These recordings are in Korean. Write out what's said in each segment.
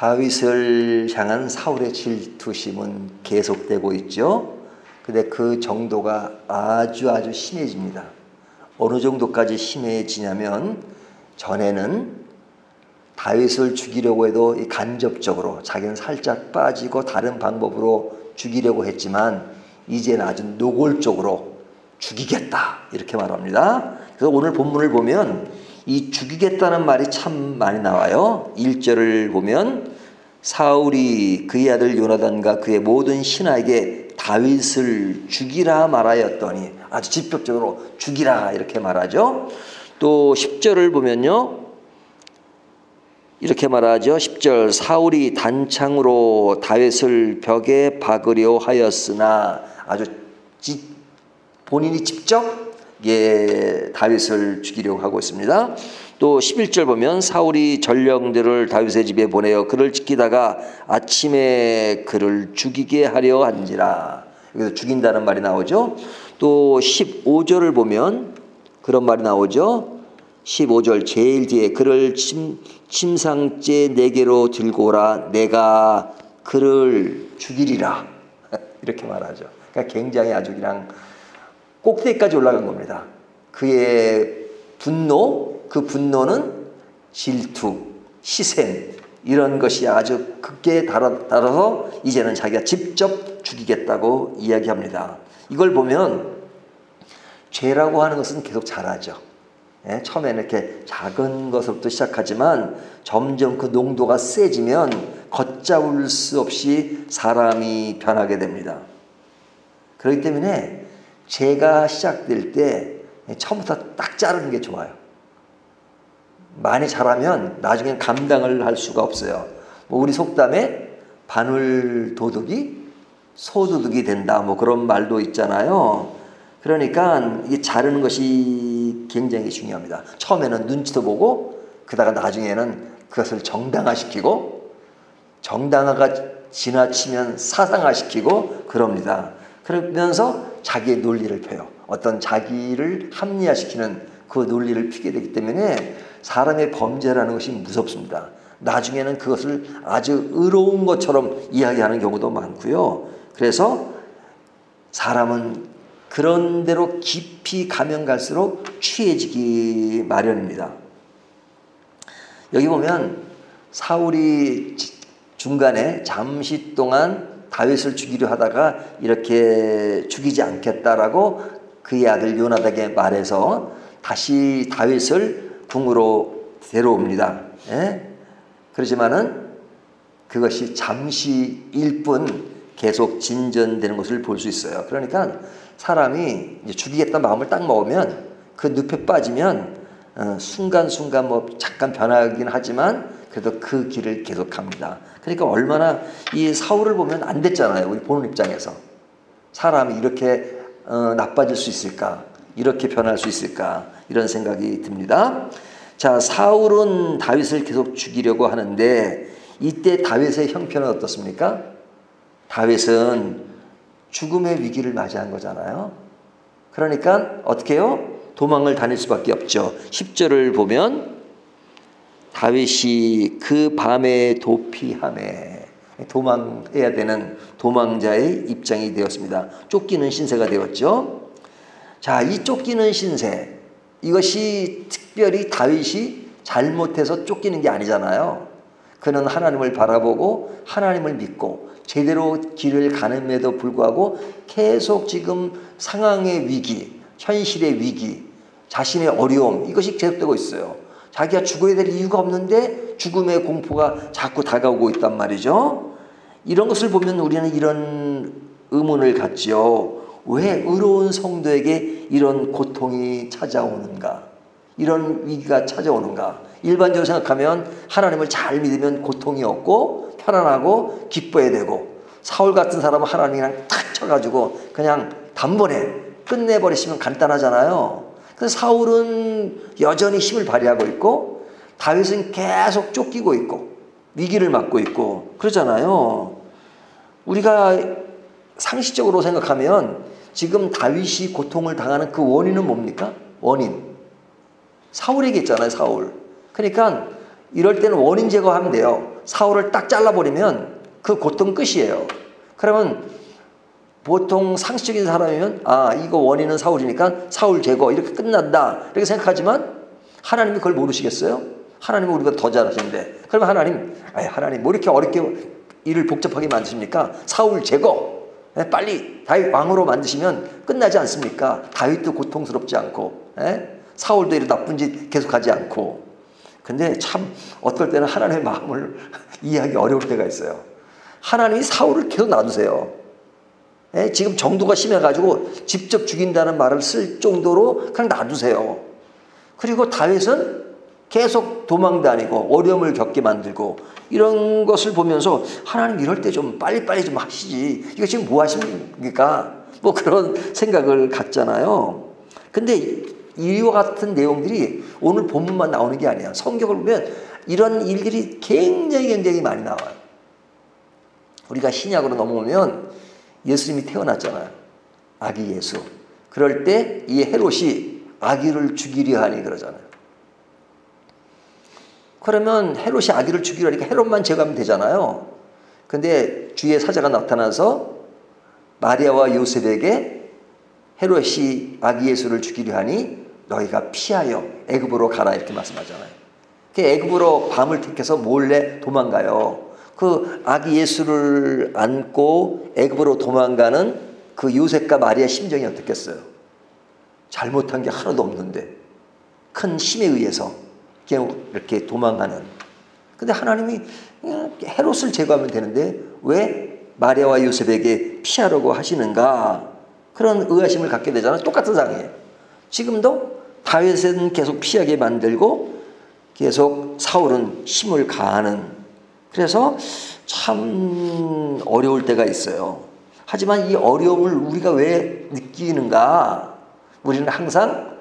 다윗을 향한 사울의 질투심은 계속되고 있죠. 근데 그 정도가 아주 심해집니다. 어느 정도까지 심해지냐면, 전에는 다윗을 죽이려고 해도 간접적으로 자기는 살짝 빠지고 다른 방법으로 죽이려고 했지만, 이제는 아주 노골적으로 죽이겠다 이렇게 말합니다. 그래서 오늘 본문을 보면 이 죽이겠다는 말이 참 많이 나와요. 1절을 보면 사울이 그의 아들 요나단과 그의 모든 신하에게 다윗을 죽이라 말하였더니, 아주 직접적으로 죽이라 이렇게 말하죠. 또 10절을 보면요, 이렇게 말하죠. 10절, 사울이 단창으로 다윗을 벽에 박으려 하였으나, 아주 본인이 직접 다윗을 죽이려고 하고 있습니다. 또 11절 보면 사울이 전령들을 다윗의 집에 보내어 그를 지키다가 아침에 그를 죽이게 하려 한지라. 여기서 죽인다는 말이 나오죠. 또 15절을 보면 그런 말이 나오죠. 15절 제일 뒤에 그를 침상째 내게로 들고 오라, 내가 그를 죽이리라 이렇게 말하죠. 그러니까 굉장히 아주 그냥 꼭대기까지 올라간 겁니다. 그의 분노, 그 분노는 질투, 희생, 이런 것이 아주 극계에 달아서 이제는 자기가 직접 죽이겠다고 이야기합니다. 이걸 보면 죄라고 하는 것은 계속 자라죠. 처음에는 이렇게 작은 것부터 시작하지만 점점 그 농도가 세지면 걷잡을 수 없이 사람이 변하게 됩니다. 그렇기 때문에 죄가 시작될 때 처음부터 딱 자르는 게 좋아요. 많이 자라면 나중엔 감당을 할 수가 없어요. 우리 속담에 바늘도둑이 소도둑이 된다, 그런 말도 있잖아요. 그러니까 이게 자르는 것이 굉장히 중요합니다. 처음에는 눈치도 보고, 그러다가 나중에는 그것을 정당화시키고, 정당화가 지나치면 사상화시키고 그럽니다. 그러면서 자기의 논리를 펴요. 어떤 자기를 합리화시키는 그 논리를 피게 되기 때문에 사람의 범죄라는 것이 무섭습니다. 나중에는 그것을 아주 의로운 것처럼 이야기하는 경우도 많고요. 그래서 사람은 그런 대로 깊이 가면 갈수록 취해지기 마련입니다. 여기 보면 사울이 중간에 잠시 동안 다윗을 죽이려 하다가 이렇게 죽이지 않겠다라고 그의 아들 요나단에게 말해서 다시 다윗을 궁으로 데려옵니다. 그렇지만은 그것이 잠시일 뿐 계속 진전되는 것을 볼 수 있어요. 그러니까 사람이 이제 죽이겠다 마음을 딱 먹으면 그 늪에 빠지면 순간순간 잠깐 변하긴 하지만 그래도 그 길을 계속 갑니다. 그러니까 얼마나 이 사울을 보면 안 됐잖아요. 우리 보는 입장에서. 사람이 이렇게 나빠질 수 있을까? 이렇게 변할 수 있을까? 이런 생각이 듭니다. 자, 사울은 다윗을 계속 죽이려고 하는데 이때 다윗의 형편은 어떻습니까? 다윗은 죽음의 위기를 맞이한 거잖아요. 그러니까 어떻게 해요? 도망을 다닐 수밖에 없죠. 10절을 보면 다윗이 그 밤에 도피하매, 도망해야 되는 도망자의 입장이 되었습니다. 쫓기는 신세가 되었죠. 자, 이 쫓기는 신세, 이것이 특별히 다윗이 잘못해서 쫓기는 게 아니잖아요. 그는 하나님을 바라보고 하나님을 믿고 제대로 길을 가는데도 불구하고 계속 지금 상황의 위기, 현실의 위기, 자신의 어려움, 이것이 계속되고 있어요. 자기가 죽어야 될 이유가 없는데 죽음의 공포가 자꾸 다가오고 있단 말이죠. 이런 것을 보면 우리는 이런 의문을 갖지요. 왜 의로운 성도에게 이런 고통이 찾아오는가? 이런 위기가 찾아오는가? 일반적으로 생각하면 하나님을 잘 믿으면 고통이 없고 편안하고 기뻐야 되고, 사울 같은 사람은 하나님이 그냥 탁 쳐가지고 그냥 단번에 끝내버리시면 간단하잖아요. 그래서 사울은 여전히 힘을 발휘하고 있고 다윗은 계속 쫓기고 있고 위기를 맞고 있고 그러잖아요. 우리가 상식적으로 생각하면 지금 다윗이 고통을 당하는 그 원인은 뭡니까? 원인. 사울에게 있잖아요, 사울. 그러니까 이럴 때는 원인 제거하면 돼요. 사울을 딱 잘라버리면 그 고통 끝이에요. 그러면 보통 상식적인 사람이면 이거 원인은 사울이니까 사울 제거 이렇게 끝난다 이렇게 생각하지만 하나님이 그걸 모르시겠어요? 하나님은 우리가 더 잘하시는데. 그러면 하나님 뭐 이렇게 어렵게 일을 복잡하게 만드십니까? 사울 제거 빨리 다윗 왕으로 만드시면 끝나지 않습니까? 다윗도 고통스럽지 않고 사울도 이렇게 나쁜 짓 계속하지 않고. 근데 참 어떨 때는 하나님의 마음을 이해하기 어려울 때가 있어요. 하나님이 사울을 계속 놔두세요. 지금 정도가 심해가지고 직접 죽인다는 말을 쓸 정도로 그냥 놔두세요. 그리고 다윗은 계속 도망다니고 어려움을 겪게 만들고 이런 것을 보면서 하나님 이럴 때 좀 빨리빨리 좀 하시지. 이거 지금 뭐 하십니까? 뭐 그런 생각을 갖잖아요. 근데 이와 같은 내용들이 오늘 본문만 나오는 게 아니야. 성경을 보면 이런 일들이 굉장히 많이 나와요. 우리가 신약으로 넘어오면 예수님이 태어났잖아요. 아기 예수. 그럴 때 이 헤롯이 아기를 죽이려 하니 그러잖아요. 그러면 헤롯이 아기를 죽이려 하니까 헤롯만 제거하면 되잖아요. 근데 주의 사자가 나타나서 마리아와 요셉에게 헤롯이 아기 예수를 죽이려 하니 너희가 피하여 애굽으로 가라 이렇게 말씀하잖아요. 애굽으로 밤을 택해서 몰래 도망가요. 그 아기 예수를 안고 애굽으로 도망가는 그 요셉과 마리아 심정이 어떻겠어요? 잘못한 게 하나도 없는데 큰 힘에 의해서 이렇게 도망가는. 근데 하나님이 헤롯을 제거하면 되는데 왜 마리아와 요셉에게 피하라고 하시는가? 그런 의아심을 갖게 되잖아요. 똑같은 상황이에요. 지금도 다윗은 계속 피하게 만들고 계속 사울은 힘을 가하는. 그래서 참 어려울 때가 있어요. 하지만 이 어려움을 우리가 왜 느끼는가? 우리는 항상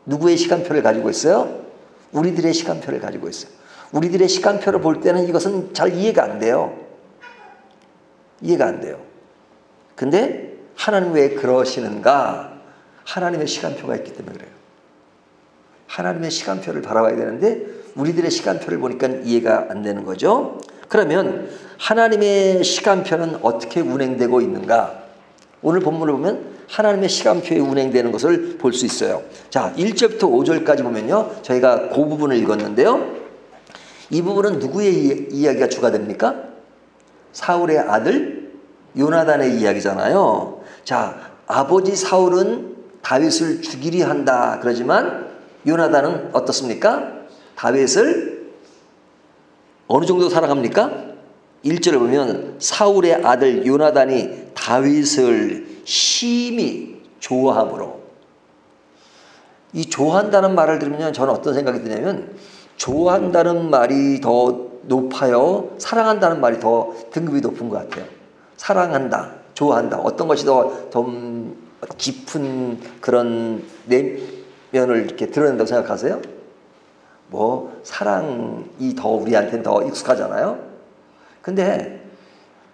누구의 시간표를 가지고 있어요? 우리들의 시간표를 가지고 있어요. 우리들의 시간표를 볼 때는 이것은 잘 이해가 안 돼요. 이해가 안 돼요. 근데 하나님 왜 그러시는가? 하나님의 시간표가 있기 때문에 그래요. 하나님의 시간표를 바라봐야 되는데 우리들의 시간표를 보니까 이해가 안 되는 거죠. 그러면 하나님의 시간표는 어떻게 운행되고 있는가? 오늘 본문을 보면 하나님의 시간표에 운행되는 것을 볼 수 있어요. 자, 1절부터 5절까지 보면요. 저희가 그 부분을 읽었는데요. 이 부분은 누구의 이야기가 주가 됩니까? 사울의 아들 요나단의 이야기잖아요. 자, 아버지 사울은 다윗을 죽이려 한다 그러지만 요나단은 어떻습니까? 다윗을 어느 정도 사랑합니까? 1절을 보면 사울의 아들 요나단이 다윗을 심히 좋아함으로. 이 좋아한다는 말을 들으면 저는 어떤 생각이 드냐면 좋아한다는 말이 더 높아요? 사랑한다는 말이 더 등급이 높은 것 같아요. 사랑한다, 좋아한다. 어떤 것이 더 깊은 그런 내면을 이렇게 드러낸다고 생각하세요? 뭐 사랑이 더 우리한테는 더 익숙하잖아요. 근데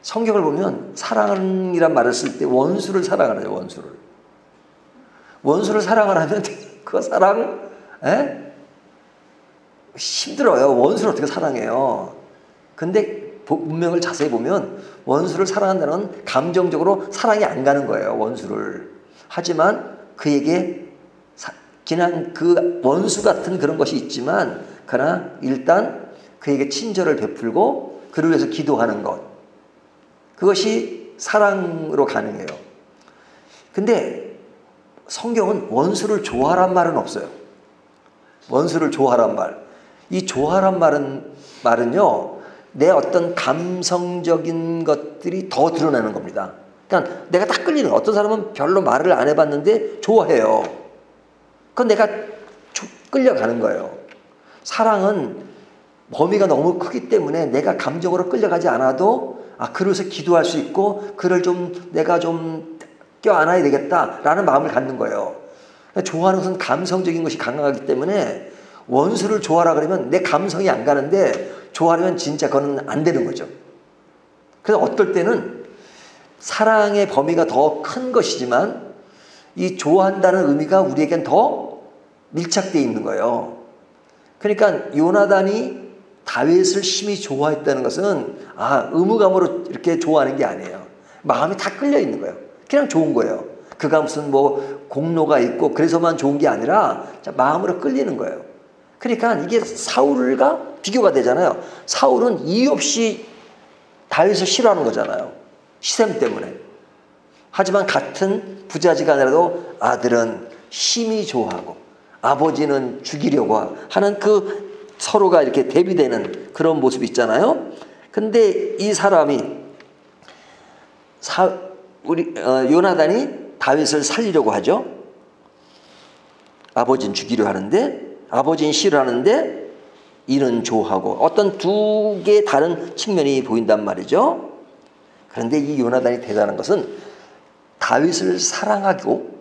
성경을 보면 사랑이란 말을 쓸 때 원수를 사랑하래요. 원수를 사랑을 하면 그 사랑 힘들어요. 원수를 어떻게 사랑해요? 근데 문맥을 자세히 보면 원수를 사랑한다는 건 감정적으로 사랑이 안 가는 거예요. 원수를. 하지만 그에게 그냥 그 원수 같은 그런 것이 있지만 그러나 일단 그에게 친절을 베풀고 그를 위해서 기도하는 것. 그것이 사랑으로 가능해요. 근데 성경은 원수를 좋아하란 말은 없어요. 원수를 좋아하란 말. 이 좋아하란 말은요, 내 어떤 감성적인 것들이 더 드러나는 겁니다. 그러니까 내가 딱 끌리는, 어떤 사람은 별로 말을 안 해봤는데 좋아해요. 그건 내가 끌려가는 거예요. 사랑은 범위가 너무 크기 때문에 내가 감정으로 끌려가지 않아도 그래서 기도할 수 있고 그를 내가 좀 껴안아야 되겠다라는 마음을 갖는 거예요. 좋아하는 것은 감성적인 것이 강하기 때문에 원수를 좋아하라 그러면 내 감성이 안 가는데 좋아하면 진짜 그건 안 되는 거죠. 그래서 어떨 때는 사랑의 범위가 더 큰 것이지만 이 좋아한다는 의미가 우리에겐 더 밀착되어 있는 거예요. 그러니까 요나단이 다윗을 심히 좋아했다는 것은 의무감으로 이렇게 좋아하는 게 아니에요. 마음이 다 끌려 있는 거예요. 그냥 좋은 거예요. 그가 무슨 뭐 공로가 있고 그래서만 좋은 게 아니라 마음으로 끌리는 거예요. 그러니까 이게 사울과 비교가 되잖아요. 사울은 이유 없이 다윗을 싫어하는 거잖아요. 시샘 때문에. 하지만 같은 부자지간이라도 아들은 심히 좋아하고 아버지는 죽이려고 하는 그 서로가 이렇게 대비되는 그런 모습이 있잖아요. 근데 이 사람이 요나단이 다윗을 살리려고 하죠. 아버지는 죽이려 하는데 아버지는 싫어하는데 이는 좋아하고 어떤 두 개의 다른 측면이 보인단 말이죠. 그런데 이 요나단이 대단한 것은 다윗을 사랑하고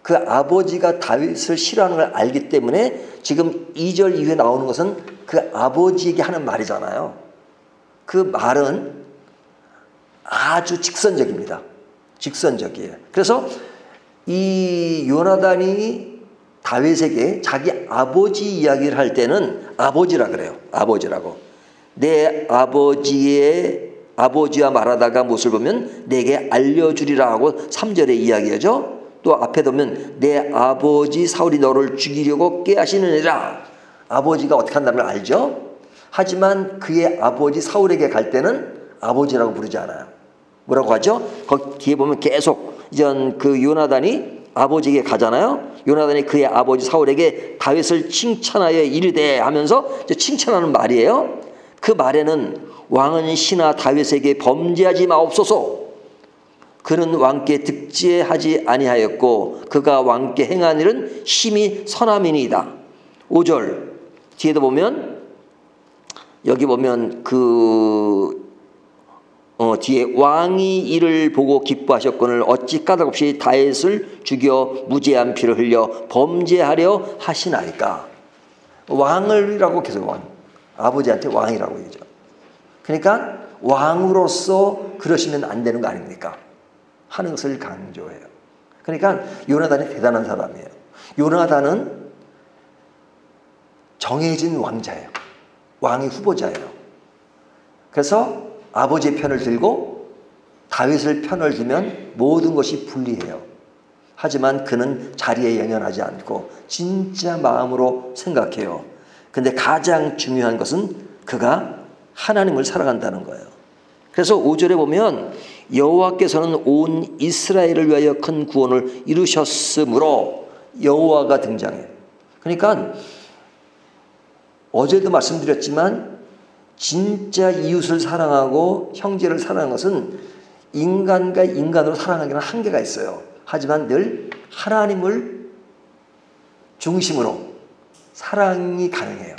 그 아버지가 다윗을 싫어하는 걸 알기 때문에 지금 2절 이후에 나오는 것은 그 아버지에게 하는 말이잖아요. 그 말은 아주 직선적입니다. 직선적이에요. 그래서 이 요나단이 다윗에게 자기 아버지 이야기를 할 때는 아버지라 그래요. 아버지라고. 내 아버지와 말하다가 무엇을 보면 내게 알려주리라 하고 3절에 이야기하죠. 또 앞에 보면 내 아버지 사울이 너를 죽이려고 꾀하시느니라. 아버지가 어떻게 한다는 걸 알죠. 하지만 그의 아버지 사울에게 갈 때는 아버지라고 부르지 않아요. 뭐라고 하죠? 거기 뒤에 보면 계속 이전 그 요나단이 아버지에게 가잖아요. 요나단이 그의 아버지 사울에게 다윗을 칭찬하여 이르되 하면서 칭찬하는 말이에요. 그 말에는 왕은 신하 다윗에게 범죄하지 마옵소서. 그는 왕께 득죄하지 아니하였고 그가 왕께 행한 일은 심히 선함이니이다. 5절 뒤에도 보면 여기 보면 뒤에 왕이 이를 보고 기뻐하셨거늘 어찌 까닭없이 다윗을 죽여 무죄한 피를 흘려 범죄하려 하시나이까. 왕을이라고 계속 아버지한테 왕이라고 얘기죠. 그러니까 왕으로서 그러시면 안 되는 거 아닙니까? 하는 것을 강조해요. 그러니까 요나단이 대단한 사람이에요. 요나단은 정해진 왕자예요. 왕의 후보자예요. 그래서 아버지의 편을 들고 다윗을 편을 들면 모든 것이 불리해요. 하지만 그는 자리에 연연하지 않고 진짜 마음으로 생각해요. 근데 가장 중요한 것은 그가 하나님을 사랑한다는 거예요. 그래서 5절에 보면 여호와께서는 온 이스라엘을 위하여 큰 구원을 이루셨으므로 여호와가 등장해요. 그러니까 어제도 말씀드렸지만 진짜 이웃을 사랑하고 형제를 사랑하는 것은 인간과 인간으로 사랑하기는 한계가 있어요. 하지만 늘 하나님을 중심으로 사랑이 가능해요.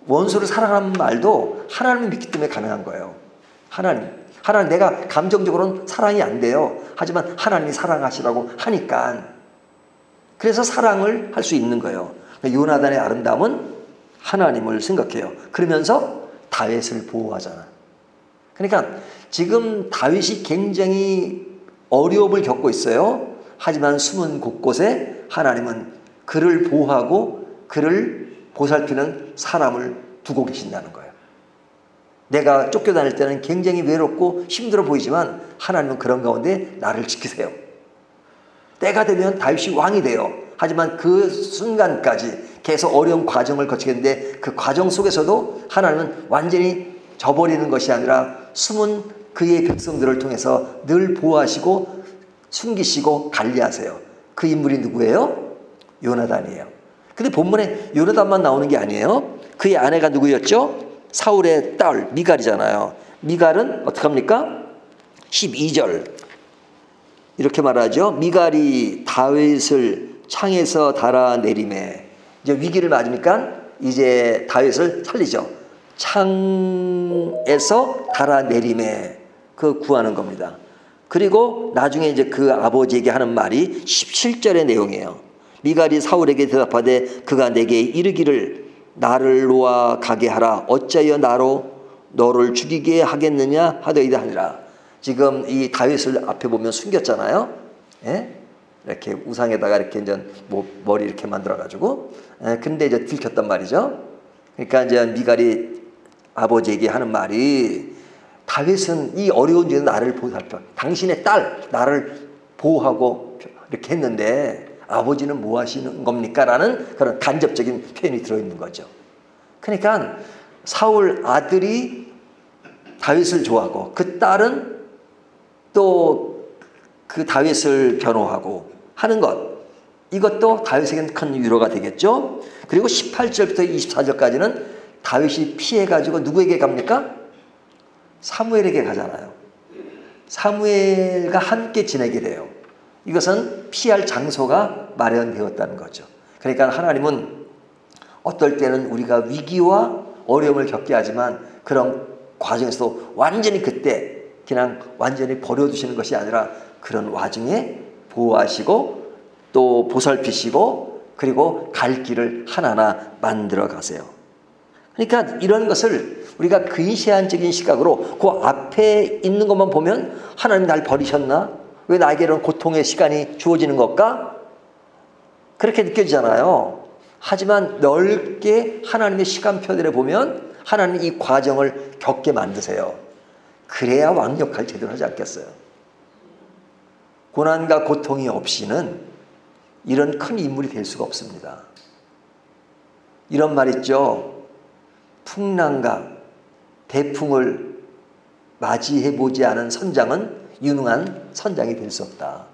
원수를 사랑하는 말도 하나님을 믿기 때문에 가능한 거예요. 하나님 내가 감정적으로는 사랑이 안 돼요. 하지만 하나님이 사랑하시라고 하니까 그래서 사랑을 할 수 있는 거예요. 요나단의 아름다움은 하나님을 생각해요. 그러면서 다윗을 보호하잖아. 그러니까 지금 다윗이 굉장히 어려움을 겪고 있어요. 하지만 숨은 곳곳에 하나님은 그를 보호하고 그를 보살피는 사람을 두고 계신다는 거예요. 내가 쫓겨다닐 때는 굉장히 외롭고 힘들어 보이지만 하나님은 그런 가운데 나를 지키세요. 때가 되면 다윗이 왕이 돼요. 하지만 그 순간까지 계속 어려운 과정을 거치겠는데 그 과정 속에서도 하나님은 완전히 져버리는 것이 아니라 숨은 그의 백성들을 통해서 늘 보호하시고 숨기시고 관리하세요. 그 인물이 누구예요? 요나단이에요. 근데 본문에 요나단만 나오는 게 아니에요. 그의 아내가 누구였죠? 사울의 딸 미갈이잖아요. 미갈은 어떻게 합니까? 12절 이렇게 말하죠. 미갈이 다윗을 창에서 달아내림에 이제 위기를 맞으니까 이제 다윗을 살리죠. 창에서 달아내림에 그 구하는 겁니다. 그리고 나중에 이제 그 아버지에게 하는 말이 17절의 내용이에요. 미갈이 사울에게 대답하되 그가 내게 이르기를 나를 놓아 가게 하라. 어찌하여 나로 너를 죽이게 하겠느냐 하더이다 하니라. 지금 이 다윗을 앞에 보면 숨겼잖아요. 예? 이렇게 우상에다가 이렇게 이제 머리 이렇게 만들어 가지고 근데 이제 들켰단 말이죠. 그러니까 이제 미갈이 아버지에게 하는 말이 다윗은 이 어려운 중에 나를 보살펴. 당신의 딸 나를 보호하고 이렇게 했는데 아버지는 뭐 하시는 겁니까? 라는 그런 간접적인 표현이 들어있는 거죠. 그러니까 사울 아들이 다윗을 좋아하고 그 딸은 또 그 다윗을 변호하고 하는 것, 이것도 다윗에게는 큰 위로가 되겠죠. 그리고 18절부터 24절까지는 다윗이 피해가지고 누구에게 갑니까? 사무엘에게 가잖아요. 사무엘과 함께 지내게 돼요. 이것은 피할 장소가 마련되었다는 거죠. 그러니까 하나님은 어떨 때는 우리가 위기와 어려움을 겪게 하지만 그런 과정에서도 완전히 그때 그냥 완전히 버려두시는 것이 아니라 그런 와중에 보호하시고 또 보살피시고 그리고 갈 길을 하나하나 만들어 가세요. 그러니까 이런 것을 우리가 근시안적인 시각으로 그 앞에 있는 것만 보면 하나님 날 버리셨나? 왜 나에게 이런 고통의 시간이 주어지는 것까? 그렇게 느껴지잖아요. 하지만 넓게 하나님의 시간표들에 보면 하나님 이 과정을 겪게 만드세요. 그래야 왕력할 제대로 하지 않겠어요. 고난과 고통이 없이는 이런 큰 인물이 될 수가 없습니다. 이런 말 있죠. 풍랑과 대풍을 맞이해보지 않은 선장은 유능한 선장이 될 수 없다.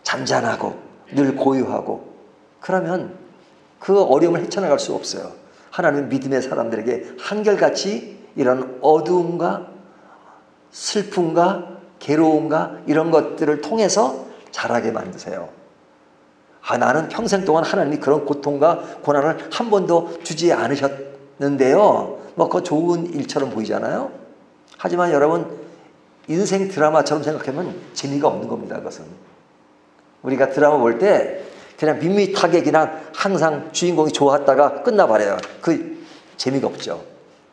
잔잔하고 늘 고요하고 그러면 그 어려움을 헤쳐나갈 수 없어요. 하나님은 믿음의 사람들에게 한결같이 이런 어두움과 슬픔과 괴로움과 이런 것들을 통해서 자라게 만드세요. 나는 평생 동안 하나님이 그런 고통과 고난을 한 번도 주지 않으셨는데요. 그거 좋은 일처럼 보이잖아요. 하지만 여러분 인생 드라마처럼 생각하면 재미가 없는 겁니다. 그것은 우리가 드라마 볼 때 그냥 밋밋하게 그냥 항상 주인공이 좋았다가 끝나버려요. 그 재미가 없죠.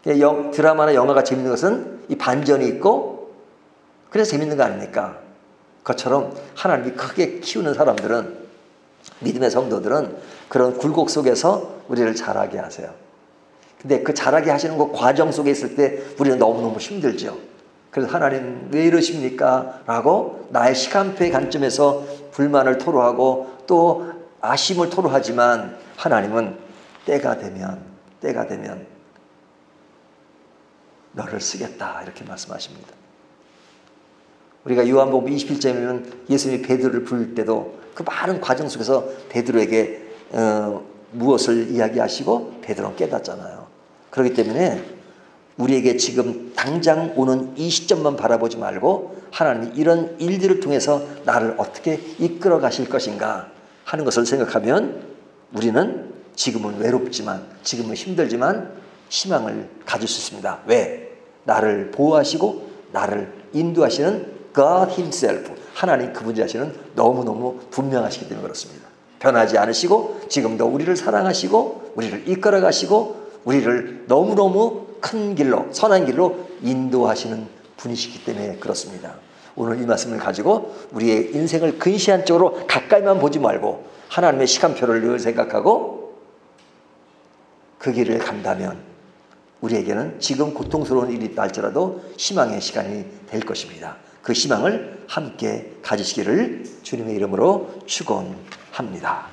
드라마나 영화가 재밌는 것은 이 반전이 있고 그래서 재밌는 거 아닙니까? 그것처럼 하나님이 크게 키우는 사람들은, 믿음의 성도들은 그런 굴곡 속에서 우리를 자라게 하세요. 근데 그 자라게 하시는 그 과정 속에 있을 때 우리는 너무너무 힘들죠. 그래서 하나님 왜 이러십니까? 라고 나의 시간표의 관점에서 불만을 토로하고 또 아심을 토로하지만 하나님은 때가 되면 너를 쓰겠다 이렇게 말씀하십니다. 우리가 요한복음 21장이면 예수님이 베드로를 부를 때도 그 많은 과정 속에서 베드로에게 무엇을 이야기하시고 베드로는 깨닫잖아요. 그렇기 때문에 우리에게 지금 당장 오는 이 시점만 바라보지 말고 하나님이 이런 일들을 통해서 나를 어떻게 이끌어 가실 것인가 하는 것을 생각하면 우리는 지금은 외롭지만 지금은 힘들지만 희망을 가질 수 있습니다. 왜? 나를 보호하시고 나를 인도하시는 God Himself, 하나님 그분 자신은 너무너무 분명하시기 때문에 그렇습니다. 변하지 않으시고 지금도 우리를 사랑하시고 우리를 이끌어 가시고 우리를 너무너무 큰 길로 선한 길로 인도하시는 분이시기 때문에 그렇습니다. 오늘 이 말씀을 가지고 우리의 인생을 근시안 쪽으로 가까이만 보지 말고 하나님의 시간표를 늘 생각하고 그 길을 간다면 우리에게는 지금 고통스러운 일이 있다 할지라도 희망의 시간이 될 것입니다. 그 희망을 함께 가지시기를 주님의 이름으로 축원합니다.